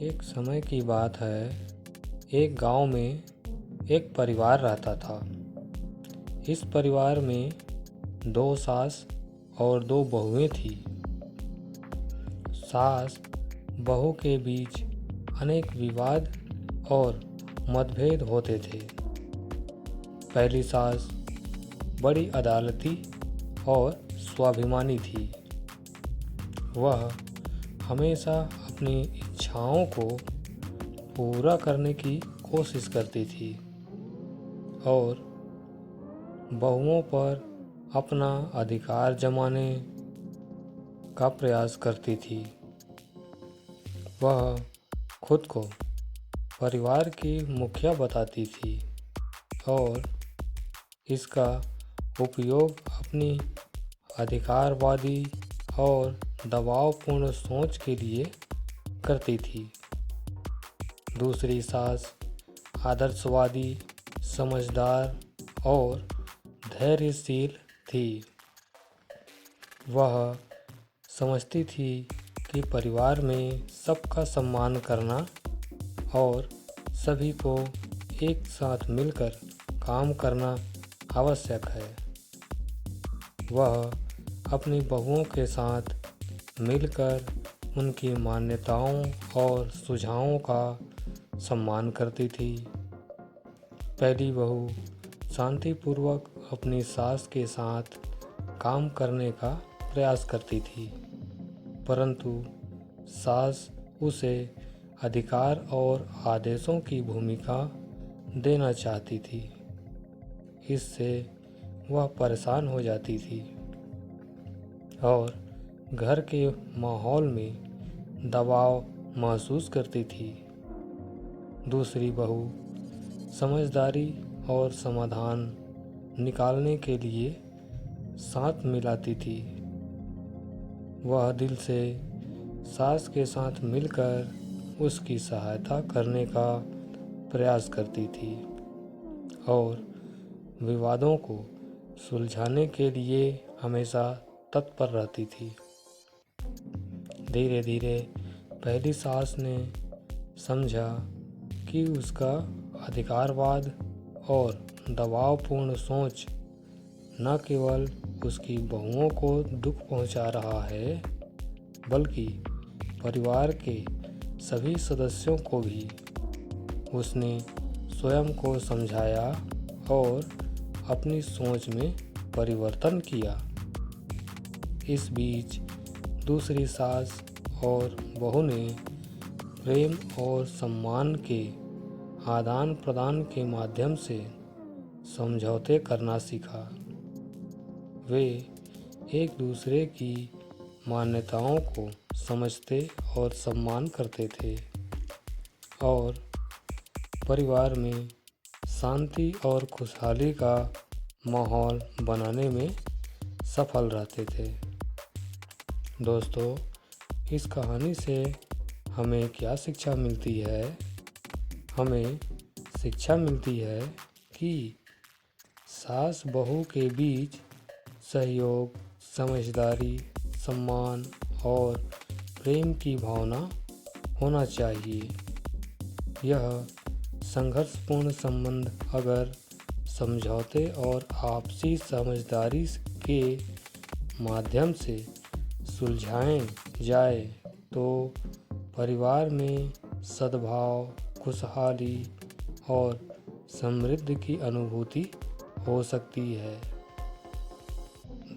एक समय की बात है। एक गांव में एक परिवार रहता था। इस परिवार में 2 सास और 2 बहुएं थीं। सास बहू के बीच अनेक विवाद और मतभेद होते थे। पहली सास बड़ी अदालती और स्वाभिमानी थी। वह हमेशा अपनी इच्छाओं को पूरा करने की कोशिश करती थी और बहुओं पर अपना अधिकार जमाने का प्रयास करती थी। वह खुद को परिवार की मुखिया बताती थी और इसका उपयोग अपनी अधिकारवादी और दबावपूर्ण सोच के लिए करती थी। दूसरी सास आदर्शवादी, समझदार और धैर्यशील थी। वह समझती थी कि परिवार में सबका सम्मान करना और सभी को एक साथ मिलकर काम करना आवश्यक है। वह अपनी बहुओं के साथ मिलकर उनकी मान्यताओं और सुझावों का सम्मान करती थी। पहली बहू शांतिपूर्वक अपनी सास के साथ काम करने का प्रयास करती थी, परंतु सास उसे अधिकार और आदेशों की भूमिका देना चाहती थी। इससे वह परेशान हो जाती थी और घर के माहौल में दबाव महसूस करती थी। दूसरी बहू समझदारी और समाधान निकालने के लिए साथ मिलाती थी। वह दिल से सास के साथ मिलकर उसकी सहायता करने का प्रयास करती थी और विवादों को सुलझाने के लिए हमेशा तत्पर रहती थी। धीरे धीरे पहली सास ने समझा कि उसका अधिकारवाद और दबावपूर्ण सोच न केवल उसकी बहुओं को दुख पहुंचा रहा है, बल्कि परिवार के सभी सदस्यों को भी। उसने स्वयं को समझाया और अपनी सोच में परिवर्तन किया। इस बीच दूसरी सास और बहू ने प्रेम और सम्मान के आदान प्रदान के माध्यम से समझौते करना सीखा। वे एक दूसरे की मान्यताओं को समझते और सम्मान करते थे और परिवार में शांति और खुशहाली का माहौल बनाने में सफल रहते थे। दोस्तों, इस कहानी से हमें क्या शिक्षा मिलती है? हमें शिक्षा मिलती है कि सास बहू के बीच सहयोग, समझदारी, सम्मान और प्रेम की भावना होना चाहिए। यह संघर्षपूर्ण संबंध अगर समझौते और आपसी समझदारी के माध्यम से सुलझाए जाए तो परिवार में सद्भाव, खुशहाली और समृद्धि की अनुभूति हो सकती है।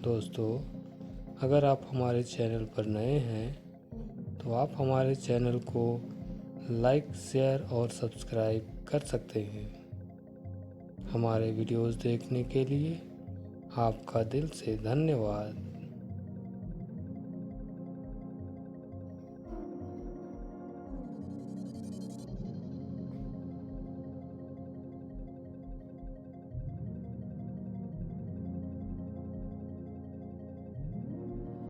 दोस्तों, अगर आप हमारे चैनल पर नए हैं तो आप हमारे चैनल को लाइक, शेयर और सब्सक्राइब कर सकते हैं। हमारे वीडियोस देखने के लिए आपका दिल से धन्यवाद।